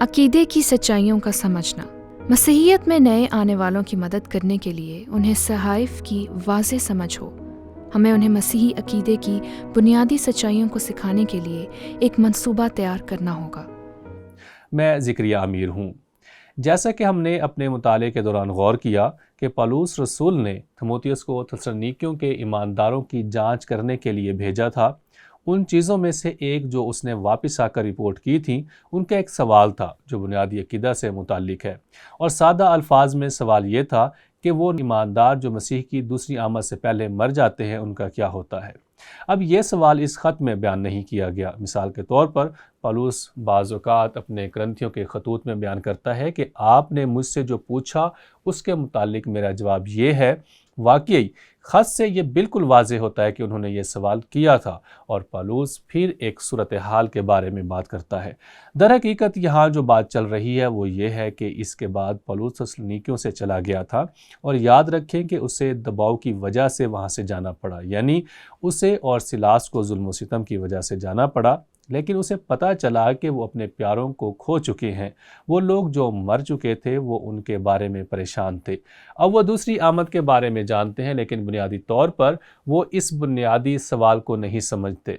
عقیدے کی سچائیوں کا سمجھنا۔ مسیحیت میں نئے آنے والوں کی مدد کرنے کے لیے انہیں صحائف کی واضح سمجھ ہو۔ ہمیں انہیں مسیحی عقیدے کی بنیادی سچائیوں کو سکھانے کے لیے ایک منصوبہ تیار کرنا ہوگا۔ میں زکریا امیر ہوں۔ جیسا کہ ہم نے اپنے مطالعے کے دوران غور کیا کہ پولس رسول نے تیموتھیوس کو تھسلنیکیوں کے ایمانداروں کی جانچ کرنے کے لیے بھیجا تھا، ان چیزوں میں سے ایک جو اس نے واپس آ کر رپورٹ کی تھی، ان کا ایک سوال تھا جو بنیادی عقیدہ سے متعلق ہے، اور سادہ الفاظ میں سوال یہ تھا کہ وہ ایماندار جو مسیح کی دوسری آمد سے پہلے مر جاتے ہیں ان کا کیا ہوتا ہے۔ اب یہ سوال اس خط میں بیان نہیں کیا گیا۔ مثال کے طور پر پولس بعض اوقات اپنے کرنتھیوں کے خطوط میں بیان کرتا ہے کہ آپ نے مجھ سے جو پوچھا اس کے متعلق میرا جواب یہ ہے۔ واقعی خط سے یہ بالکل واضح ہوتا ہے کہ انہوں نے یہ سوال کیا تھا، اور پولس پھر ایک صورتحال کے بارے میں بات کرتا ہے۔ در حقیقت یہاں جو بات چل رہی ہے وہ یہ ہے کہ اس کے بعد پولس تھسلنیکیوں سے چلا گیا تھا، اور یاد رکھیں کہ اسے دباؤ کی وجہ سے وہاں سے جانا پڑا، یعنی اسے اور سلاس کو ظلم و ستم کی وجہ سے جانا پڑا، لیکن اسے پتہ چلا کہ وہ اپنے پیاروں کو کھو چکے ہیں۔ وہ لوگ جو مر چکے تھے وہ ان کے بارے میں پریشان تھے۔ اب وہ دوسری آمد کے بارے میں جانتے ہیں، لیکن بنیادی طور پر وہ اس بنیادی سوال کو نہیں سمجھتے۔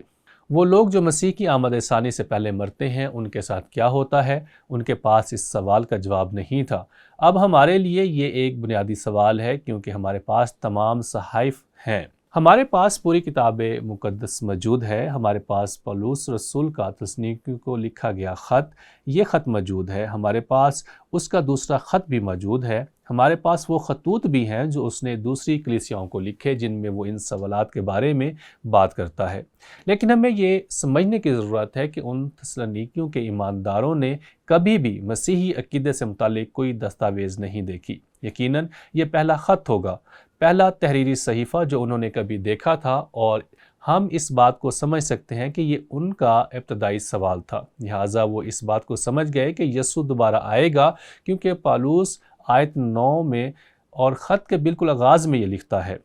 وہ لوگ جو مسیح کی آمد ثانی سے پہلے مرتے ہیں ان کے ساتھ کیا ہوتا ہے، ان کے پاس اس سوال کا جواب نہیں تھا۔ اب ہمارے لیے یہ ایک بنیادی سوال ہے، کیونکہ ہمارے پاس تمام صحائف ہیں۔ ہمارے پاس پوری کتاب مقدس موجود ہے۔ ہمارے پاس پولس رسول کا تھسلنیکیوں کو لکھا گیا خط، یہ خط موجود ہے۔ ہمارے پاس اس کا دوسرا خط بھی موجود ہے۔ ہمارے پاس وہ خطوط بھی ہیں جو اس نے دوسری کلیسیاؤں کو لکھے، جن میں وہ ان سوالات کے بارے میں بات کرتا ہے۔ لیکن ہمیں یہ سمجھنے کی ضرورت ہے کہ ان تھسلنیکیوں کے ایمانداروں نے کبھی بھی مسیحی عقیدے سے متعلق کوئی دستاویز نہیں دیکھی۔ یقیناً یہ پہلا خط ہوگا، پہلا تحریری صحیفہ جو انہوں نے کبھی دیکھا تھا، اور ہم اس بات کو سمجھ سکتے ہیں کہ یہ ان کا ابتدائی سوال تھا۔ لہٰذا وہ اس بات کو سمجھ گئے کہ یسوع دوبارہ آئے گا، کیونکہ پولس آیت 9 میں اور خط کے بالکل آغاز میں یہ لکھتا ہے،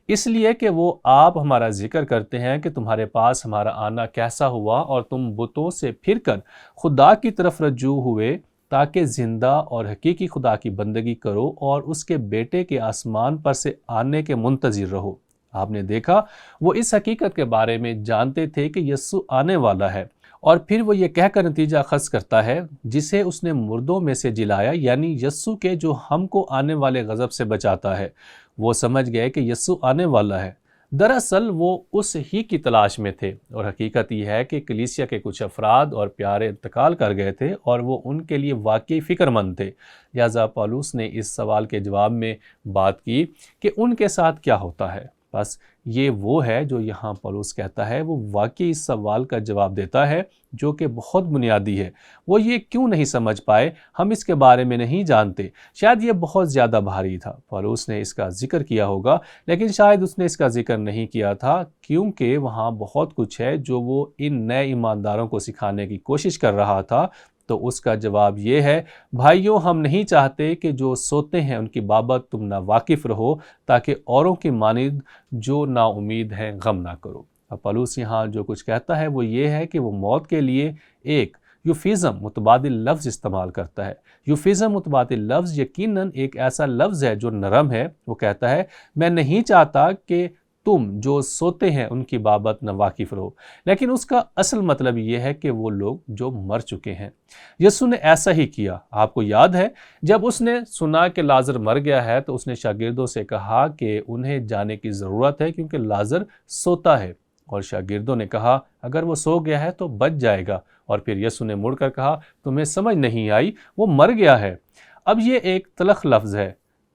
اس لیے کہ وہ آپ ہمارا ذکر کرتے ہیں کہ تمہارے پاس ہمارا آنا کیسا ہوا، اور تم بتوں سے پھر کر خدا کی طرف رجوع ہوئے تاکہ زندہ اور حقیقی خدا کی بندگی کرو اور اس کے بیٹے کے آسمان پر سے آنے کے منتظر رہو۔ آپ نے دیکھا وہ اس حقیقت کے بارے میں جانتے تھے کہ یسوع آنے والا ہے، اور پھر وہ یہ کہہ کر نتیجہ اخذ کرتا ہے جسے اس نے مردوں میں سے جلایا، یعنی یسوع کے جو ہم کو آنے والے غضب سے بچاتا ہے۔ وہ سمجھ گئے کہ یسوع آنے والا ہے۔ دراصل وہ اس ہی کی تلاش میں تھے، اور حقیقت یہ ہے کہ کلیسیا کے کچھ افراد اور پیارے انتقال کر گئے تھے، اور وہ ان کے لیے واقعی فکر مند تھے۔ لہٰذا پولس نے اس سوال کے جواب میں بات کی کہ ان کے ساتھ کیا ہوتا ہے۔ بس یہ وہ ہے جو یہاں پولس کہتا ہے، وہ واقعی اس سوال کا جواب دیتا ہے جو کہ بہت بنیادی ہے۔ وہ یہ کیوں نہیں سمجھ پائے، ہم اس کے بارے میں نہیں جانتے۔ شاید یہ بہت زیادہ بھاری تھا، پولس نے اس کا ذکر کیا ہوگا، لیکن شاید اس نے اس کا ذکر نہیں کیا تھا، کیونکہ وہاں بہت کچھ ہے جو وہ ان نئے ایمانداروں کو سکھانے کی کوشش کر رہا تھا۔ تو اس کا جواب یہ ہے، بھائیوں، ہم نہیں چاہتے کہ جو سوتے ہیں ان کی بابت تم نا واقف رہو، تاکہ اوروں کی مانند جو نا امید ہیں غم نہ کرو۔ اب پولس یہاں جو کچھ کہتا ہے وہ یہ ہے کہ وہ موت کے لیے ایک یوفیزم متبادل لفظ استعمال کرتا ہے۔ یوفیزم متبادل لفظ یقیناً ایک ایسا لفظ ہے جو نرم ہے۔ وہ کہتا ہے، میں نہیں چاہتا کہ تم جو سوتے ہیں ان کی بابت نہ واقف رہو، لیکن اس کا اصل مطلب یہ ہے کہ وہ لوگ جو مر چکے ہیں۔ یسوع نے ایسا ہی کیا۔ آپ کو یاد ہے جب اس نے سنا کہ لازر مر گیا ہے تو اس نے شاگردوں سے کہا کہ انہیں جانے کی ضرورت ہے، کیونکہ لازر سوتا ہے، اور شاگردوں نے کہا اگر وہ سو گیا ہے تو بچ جائے گا، اور پھر یسوع نے مڑ کر کہا تمہیں سمجھ نہیں آئی، وہ مر گیا ہے۔ اب یہ ایک تلخ لفظ ہے،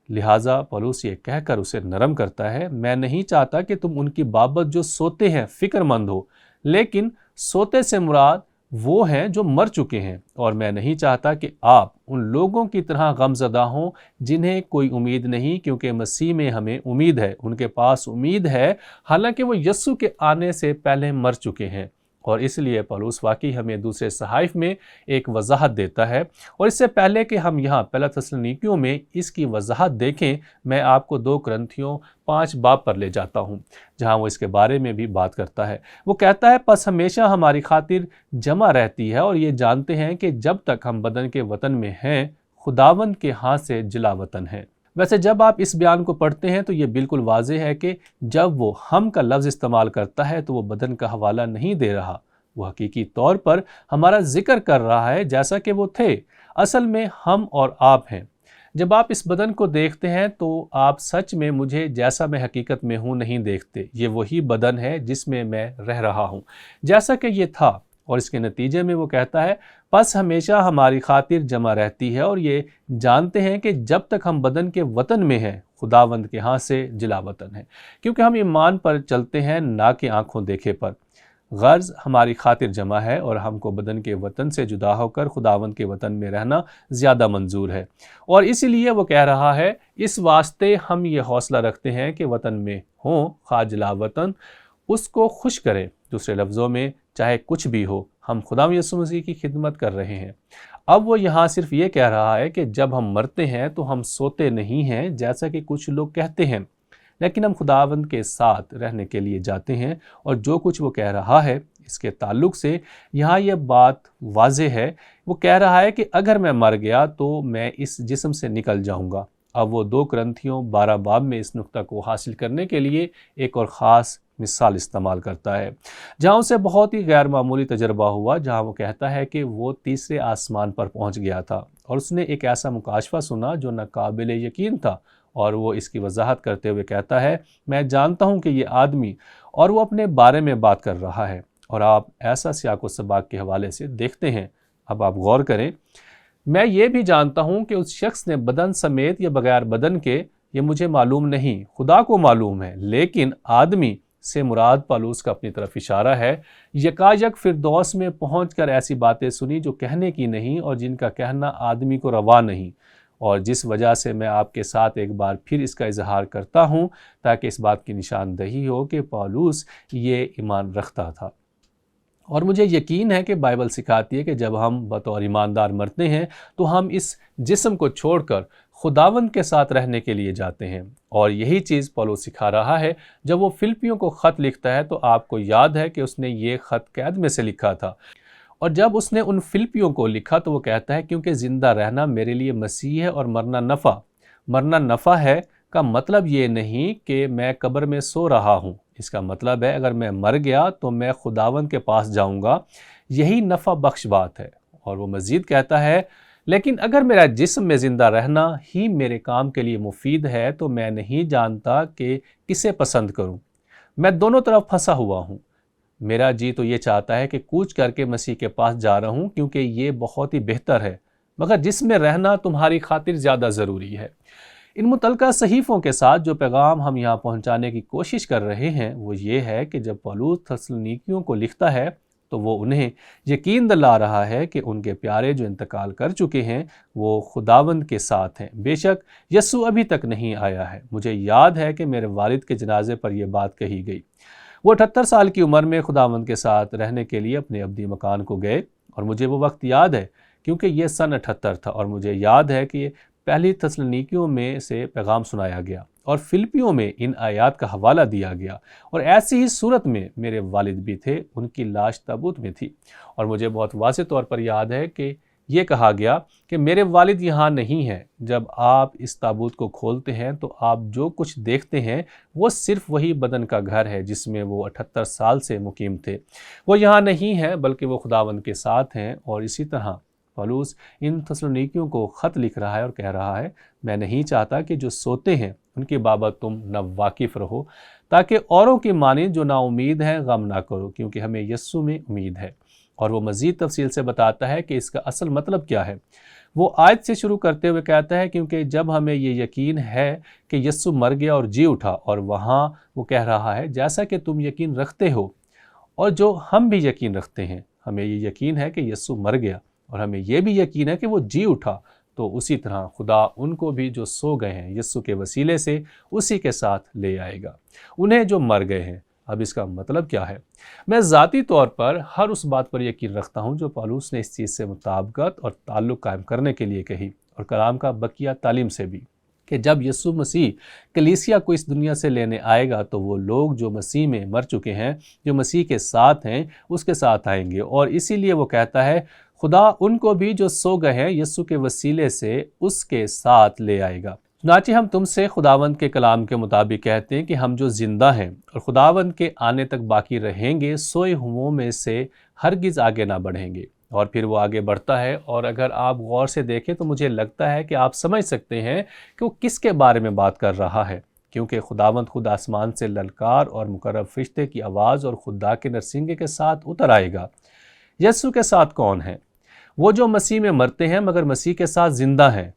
لہٰذا پولس یہ کہہ کر اسے نرم کرتا ہے، میں نہیں چاہتا کہ تم ان کی بابت جو سوتے ہیں فکر مند ہو، لیکن سوتے سے مراد وہ ہیں جو مر چکے ہیں، اور میں نہیں چاہتا کہ آپ ان لوگوں کی طرح غم زدہ ہوں جنہیں کوئی امید نہیں، کیونکہ مسیح میں ہمیں امید ہے۔ ان کے پاس امید ہے، حالانکہ وہ یسوع کے آنے سے پہلے مر چکے ہیں، اور اس لیے پولس واقعی ہمیں دوسرے صحائف میں ایک وضاحت دیتا ہے، اور اس سے پہلے کہ ہم یہاں پہلا تسلنیکیوں میں اس کی وضاحت دیکھیں، میں آپ کو 2 کرنتھیوں 5 باب پر لے جاتا ہوں، جہاں وہ اس کے بارے میں بھی بات کرتا ہے۔ وہ کہتا ہے، پس ہمیشہ ہماری خاطر جمع رہتی ہے، اور یہ جانتے ہیں کہ جب تک ہم بدن کے وطن میں ہیں، خداوند کے ہاں سے جلا وطن ہیں۔ ویسے جب آپ اس بیان کو پڑھتے ہیں تو یہ بالکل واضح ہے کہ جب وہ ہم کا لفظ استعمال کرتا ہے تو وہ بدن کا حوالہ نہیں دے رہا، وہ حقیقی طور پر ہمارا ذکر کر رہا ہے جیسا کہ وہ تھے۔ اصل میں ہم اور آپ ہیں۔ جب آپ اس بدن کو دیکھتے ہیں تو آپ سچ میں مجھے جیسا میں حقیقت میں ہوں نہیں دیکھتے، یہ وہی بدن ہے جس میں میں رہ رہا ہوں جیسا کہ یہ تھا، اور اس کے نتیجے میں وہ کہتا ہے، پس ہمیشہ ہماری خاطر جمع رہتی ہے، اور یہ جانتے ہیں کہ جب تک ہم بدن کے وطن میں ہیں، خداوند کے ہاں سے جلا وطن ہے، کیونکہ ہم ایمان پر چلتے ہیں نہ کہ آنکھوں دیکھے پر۔ غرض ہماری خاطر جمع ہے، اور ہم کو بدن کے وطن سے جدا ہو کر خداوند کے وطن میں رہنا زیادہ منظور ہے، اور اسی لیے وہ کہہ رہا ہے، اس واسطے ہم یہ حوصلہ رکھتے ہیں کہ وطن میں ہوں خواہ جلا وطن اس کو خوش کریں۔ دوسرے لفظوں میں، چاہے کچھ بھی ہو، ہم خدا یسوع مسیح کی خدمت کر رہے ہیں۔ اب وہ یہاں صرف یہ کہہ رہا ہے کہ جب ہم مرتے ہیں تو ہم سوتے نہیں ہیں جیسا کہ کچھ لوگ کہتے ہیں، لیکن ہم خداوند کے ساتھ رہنے کے لیے جاتے ہیں، اور جو کچھ وہ کہہ رہا ہے اس کے تعلق سے یہاں یہ بات واضح ہے۔ وہ کہہ رہا ہے کہ اگر میں مر گیا تو میں اس جسم سے نکل جاؤں گا۔ اب وہ 2 کرنتھیوں 12 باب میں اس نقطہ کو حاصل کرنے کے لیے ایک اور خاص مثال استعمال کرتا ہے، جہاں اسے بہت ہی غیر معمولی تجربہ ہوا، جہاں وہ کہتا ہے کہ وہ تیسرے آسمان پر پہنچ گیا تھا، اور اس نے ایک ایسا مکاشفہ سنا جو ناقابل یقین تھا، اور وہ اس کی وضاحت کرتے ہوئے کہتا ہے، میں جانتا ہوں کہ یہ آدمی، اور وہ اپنے بارے میں بات کر رہا ہے، اور آپ ایسا سیاق و سباق کے حوالے سے دیکھتے ہیں۔ اب آپ غور کریں، میں یہ بھی جانتا ہوں کہ اس شخص نے بدن سمیت یا بغیر بدن کے، یہ مجھے معلوم نہیں، خدا کو معلوم ہے، لیکن آدمی سے مراد پالوس کا اپنی طرف اشارہ ہے، یکایک فردوس میں پہنچ کر ایسی باتیں سنی جو کہنے کی نہیں، اور جن کا کہنا آدمی کو روا نہیں، اور جس وجہ سے میں آپ کے ساتھ ایک بار پھر اس کا اظہار کرتا ہوں تاکہ اس بات کی نشاندہی ہو کہ پالوس یہ ایمان رکھتا تھا۔ اور مجھے یقین ہے کہ بائبل سکھاتی ہے کہ جب ہم بطور ایماندار مرتے ہیں تو ہم اس جسم کو چھوڑ کر خداوند کے ساتھ رہنے کے لیے جاتے ہیں، اور یہی چیز پولس سکھا رہا ہے۔ جب وہ فلپیوں کو خط لکھتا ہے تو آپ کو یاد ہے کہ اس نے یہ خط قید میں سے لکھا تھا، اور جب اس نے ان فلپیوں کو لکھا تو وہ کہتا ہے، کیونکہ زندہ رہنا میرے لیے مسیح ہے اور مرنا نفع۔ مرنا نفع ہے کا مطلب یہ نہیں کہ میں قبر میں سو رہا ہوں، اس کا مطلب ہے اگر میں مر گیا تو میں خداوند کے پاس جاؤں گا، یہی نفع بخش بات ہے۔ اور وہ مزید کہتا ہے، لیکن اگر میرا جسم میں زندہ رہنا ہی میرے کام کے لیے مفید ہے تو میں نہیں جانتا کہ کسے پسند کروں۔ میں دونوں طرف پھنسا ہوا ہوں۔ میرا جی تو یہ چاہتا ہے کہ کوچ کر کے مسیح کے پاس جا رہا ہوں، کیونکہ یہ بہت ہی بہتر ہے، مگر جسم میں رہنا تمہاری خاطر زیادہ ضروری ہے۔ ان متعلقہ صحیفوں کے ساتھ جو پیغام ہم یہاں پہنچانے کی کوشش کر رہے ہیں وہ یہ ہے کہ جب پولس تسلنیکیوں کو لکھتا ہے تو وہ انہیں یقین دلا رہا ہے کہ ان کے پیارے جو انتقال کر چکے ہیں وہ خداوند کے ساتھ ہیں۔ بے شک یسوع ابھی تک نہیں آیا ہے۔ مجھے یاد ہے کہ میرے والد کے جنازے پر یہ بات کہی گئی۔ وہ 78 سال کی عمر میں خداوند کے ساتھ رہنے کے لیے اپنے ابدی مکان کو گئے، اور مجھے وہ وقت یاد ہے کیونکہ یہ سن 78 تھا، اور مجھے یاد ہے کہ پہلی تسلنیکیوں میں سے پیغام سنایا گیا اور فلپیوں میں ان آیات کا حوالہ دیا گیا، اور ایسی ہی صورت میں میرے والد بھی تھے، ان کی لاش تابوت میں تھی، اور مجھے بہت واضح طور پر یاد ہے کہ یہ کہا گیا کہ میرے والد یہاں نہیں ہیں۔ جب آپ اس تابوت کو کھولتے ہیں تو آپ جو کچھ دیکھتے ہیں وہ صرف وہی بدن کا گھر ہے جس میں وہ 78 سال سے مقیم تھے۔ وہ یہاں نہیں ہیں بلکہ وہ خداوند کے ساتھ ہیں۔ اور اسی طرح پولس ان تسلنیکیوں کو خط لکھ رہا ہے اور کہہ رہا ہے، میں نہیں چاہتا کہ جو سوتے ہیں ان کی بابت تم نہ واقف رہو، تاکہ اوروں کی مانند جو نا امید ہیں غم نہ کرو، کیونکہ ہمیں یسوع میں امید ہے۔ اور وہ مزید تفصیل سے بتاتا ہے کہ اس کا اصل مطلب کیا ہے۔ وہ آیت سے شروع کرتے ہوئے کہتا ہے، کیونکہ جب ہمیں یہ یقین ہے کہ یسوع مر گیا اور جی اٹھا، اور وہاں وہ کہہ رہا ہے جیسا کہ تم یقین رکھتے ہو اور جو ہم بھی یقین رکھتے ہیں۔ ہمیں یہ یقین ہے کہ یسوع مر گیا، اور ہمیں یہ بھی یقین ہے کہ وہ جی اٹھا، تو اسی طرح خدا ان کو بھی جو سو گئے ہیں یسوع کے وسیلے سے اسی کے ساتھ لے آئے گا۔ انہیں جو مر گئے ہیں اب اس کا مطلب کیا ہے؟ میں ذاتی طور پر ہر اس بات پر یقین رکھتا ہوں جو پالوس نے اس چیز سے مطابقت اور تعلق قائم کرنے کے لیے کہی، اور کلام کا بقیہ تعلیم سے بھی، کہ جب یسوع مسیح کلیسیا کو اس دنیا سے لینے آئے گا تو وہ لوگ جو مسیح میں مر چکے ہیں، جو مسیح کے ساتھ ہیں، اس کے ساتھ آئیں گے، اور اسی لیے وہ کہتا ہے خدا ان کو بھی جو سو گئے ہیں یسوع کے وسیلے سے اس کے ساتھ لے آئے گا۔ چنانچہ ہم تم سے خداوند کے کلام کے مطابق کہتے ہیں کہ ہم جو زندہ ہیں اور خداوند کے آنے تک باقی رہیں گے، سوئے ہوئوں میں سے ہرگز آگے نہ بڑھیں گے۔ اور پھر وہ آگے بڑھتا ہے، اور اگر آپ غور سے دیکھیں تو مجھے لگتا ہے کہ آپ سمجھ سکتے ہیں کہ وہ کس کے بارے میں بات کر رہا ہے، کیونکہ خداوند خود آسمان سے للکار اور مقرب فرشتے کی آواز اور خدا کے نرسنگے کے ساتھ اتر آئے گا۔ یسوع کے ساتھ کون ہیں؟ وہ جو مسیح میں مرتے ہیں مگر مسیح کے ساتھ زندہ ہیں،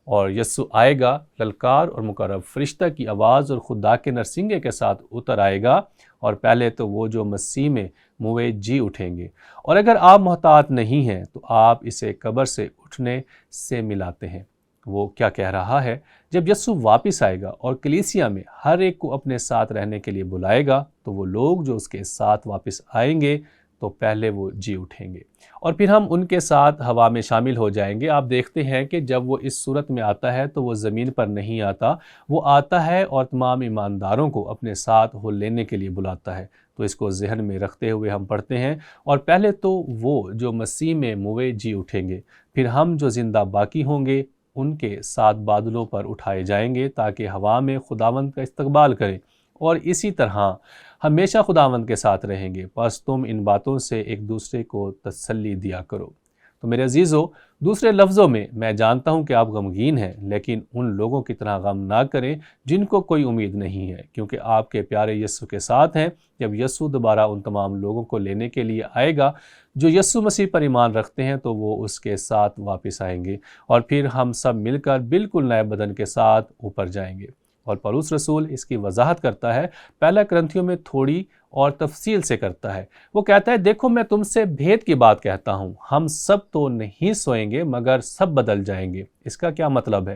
اور یسوع آئے گا للکار اور مقرب فرشتہ کی آواز اور خدا کے نرسنگے کے ساتھ اتر آئے گا، اور پہلے تو وہ جو مسیح میں موئے جی اٹھیں گے، اور اگر آپ محتاط نہیں ہیں تو آپ اسے قبر سے اٹھنے سے ملاتے ہیں۔ وہ کیا کہہ رہا ہے؟ جب یسوع واپس آئے گا اور کلیسیا میں ہر ایک کو اپنے ساتھ رہنے کے لیے بلائے گا تو وہ لوگ جو اس کے ساتھ واپس آئیں گے تو پہلے وہ جی اٹھیں گے، اور پھر ہم ان کے ساتھ ہوا میں شامل ہو جائیں گے۔ آپ دیکھتے ہیں کہ جب وہ اس صورت میں آتا ہے تو وہ زمین پر نہیں آتا، وہ آتا ہے اور تمام ایمانداروں کو اپنے ساتھ ہو لینے کے لیے بلاتا ہے۔ تو اس کو ذہن میں رکھتے ہوئے ہم پڑھتے ہیں، اور پہلے تو وہ جو مسیح میں موئے جی اٹھیں گے، پھر ہم جو زندہ باقی ہوں گے ان کے ساتھ بادلوں پر اٹھائے جائیں گے تاکہ ہوا میں خداوند کا استقبال کریں، اور اسی طرح ہمیشہ خداوند کے ساتھ رہیں گے۔ پس تم ان باتوں سے ایک دوسرے کو تسلی دیا کرو۔ تو میرے عزیزو، دوسرے لفظوں میں میں جانتا ہوں کہ آپ غمگین ہیں، لیکن ان لوگوں کی طرح غم نہ کریں جن کو کوئی امید نہیں ہے، کیونکہ آپ کے پیارے یسوع کے ساتھ ہیں۔ جب یسوع دوبارہ ان تمام لوگوں کو لینے کے لیے آئے گا جو یسوع مسیح پر ایمان رکھتے ہیں تو وہ اس کے ساتھ واپس آئیں گے، اور پھر ہم سب مل کر بالکل نئے بدن کے ساتھ اوپر جائیں گے۔ اور پولس رسول اس کی وضاحت کرتا ہے، پہلا کرنتھیوں میں تھوڑی اور تفصیل سے کرتا ہے۔ وہ کہتا ہے، دیکھو میں تم سے بھید کی بات کہتا ہوں، ہم سب تو نہیں سوئیں گے مگر سب بدل جائیں گے۔ اس کا کیا مطلب ہے؟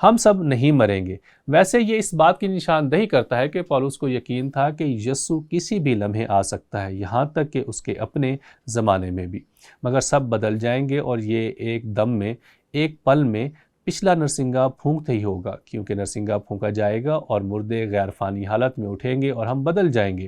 ہم سب نہیں مریں گے۔ ویسے یہ اس بات کی نشاندہی کرتا ہے کہ پولس کو یقین تھا کہ یسوع کسی بھی لمحے آ سکتا ہے، یہاں تک کہ اس کے اپنے زمانے میں بھی، مگر سب بدل جائیں گے، اور یہ ایک دم میں، ایک پل میں پچھلا نرسنگا پھونکتے ہی ہوگا، کیونکہ نرسنگا پھونکا جائے گا اور مردے غیر فانی حالت میں اٹھیں گے اور ہم بدل جائیں گے۔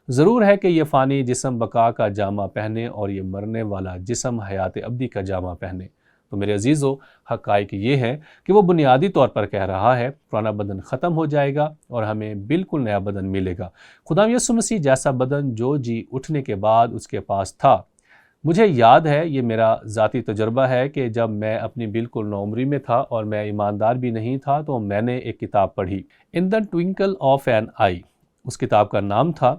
ضرور ہے کہ یہ فانی جسم بقا کا جامہ پہنے اور یہ مرنے والا جسم حیات ابدی کا جامہ پہنے۔ تو میرے عزیزو، حقائق یہ ہے کہ وہ بنیادی طور پر کہہ رہا ہے پرانا بدن ختم ہو جائے گا اور ہمیں بالکل نیا بدن ملے گا، خدا یسوع مسیح جیسا بدن جو جی اٹھنے کے بعد اس کے پاس تھا۔ مجھے یاد ہے، یہ میرا ذاتی تجربہ ہے، کہ جب میں اپنی بالکل نوعمری میں تھا اور میں ایماندار بھی نہیں تھا تو میں نے ایک کتاب پڑھی، ان دا ٹوئنکل آف این آئی۔ اس کتاب کا نام تھا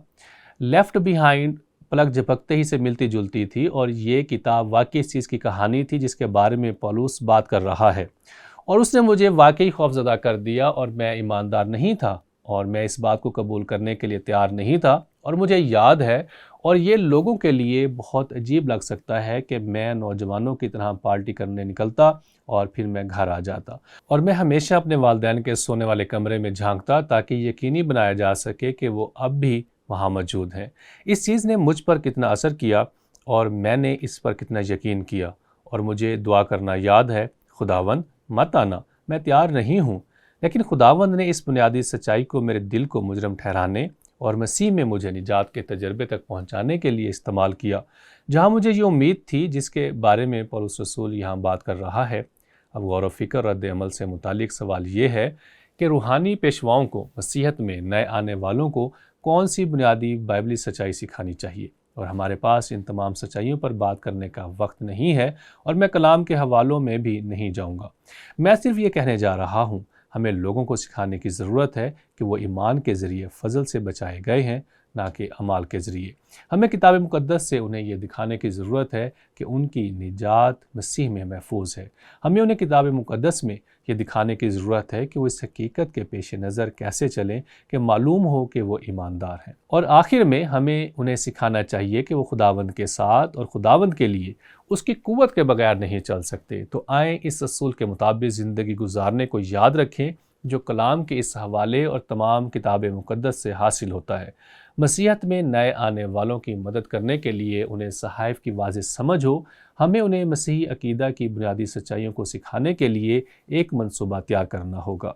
لیفٹ بیہائنڈ۔ پلک جھپکتے ہی سے ملتی جلتی تھی، اور یہ کتاب واقعی اس چیز کی کہانی تھی جس کے بارے میں پولس بات کر رہا ہے، اور اس نے مجھے واقعی خوفزدہ کر دیا، اور میں ایماندار نہیں تھا اور میں اس بات کو قبول کرنے کے لیے تیار نہیں تھا۔ اور مجھے یاد ہے، اور یہ لوگوں کے لیے بہت عجیب لگ سکتا ہے، کہ میں نوجوانوں کی طرح پارٹی کرنے نکلتا اور پھر میں گھر آ جاتا، اور میں ہمیشہ اپنے والدین کے سونے والے کمرے میں جھانکتا تاکہ یقینی بنایا جا سکے کہ وہ اب بھی وہاں موجود ہیں۔ اس چیز نے مجھ پر کتنا اثر کیا اور میں نے اس پر کتنا یقین کیا، اور مجھے دعا کرنا یاد ہے، خداوند مت آنا، میں تیار نہیں ہوں۔ لیکن خداوند نے اس بنیادی سچائی کو میرے دل کو مجرم ٹھہرانے اور مسیح میں مجھے نجات کے تجربے تک پہنچانے کے لیے استعمال کیا، جہاں مجھے یہ امید تھی جس کے بارے میں پولس رسول یہاں بات کر رہا ہے۔ اب غور و فکر رد عمل سے متعلق سوال یہ ہے کہ روحانی پیشواؤں کو مسیحت میں نئے آنے والوں کو کون سی بنیادی بائبلی سچائی سکھانی چاہیے، اور ہمارے پاس ان تمام سچائیوں پر بات کرنے کا وقت نہیں ہے، اور میں کلام کے حوالوں میں بھی نہیں جاؤں گا۔ میں صرف یہ کہنے جا رہا ہوں، ہمیں لوگوں کو سکھانے کی ضرورت ہے کہ وہ ایمان کے ذریعے فضل سے بچائے گئے ہیں، نہ کہ اعمال کے ذریعے۔ ہمیں کتاب مقدس سے انہیں یہ دکھانے کی ضرورت ہے کہ ان کی نجات مسیح میں محفوظ ہے۔ ہمیں انہیں کتاب مقدس میں یہ دکھانے کی ضرورت ہے کہ وہ اس حقیقت کے پیش نظر کیسے چلیں کہ معلوم ہو کہ وہ ایماندار ہیں۔ اور آخر میں ہمیں انہیں سکھانا چاہیے کہ وہ خداوند کے ساتھ اور خداوند کے لیے اس کی قوت کے بغیر نہیں چل سکتے۔ تو آئیں اس اصول کے مطابق زندگی گزارنے کو یاد رکھیں جو کلام کے اس حوالے اور تمام کتاب مقدس سے حاصل ہوتا ہے۔ مسیحیت میں نئے آنے والوں کی مدد کرنے کے لیے انہیں صحائف کی واضح سمجھ ہو، ہمیں انہیں مسیحی عقیدہ کی بنیادی سچائیوں کو سکھانے کے لیے ایک منصوبہ تیار کرنا ہوگا۔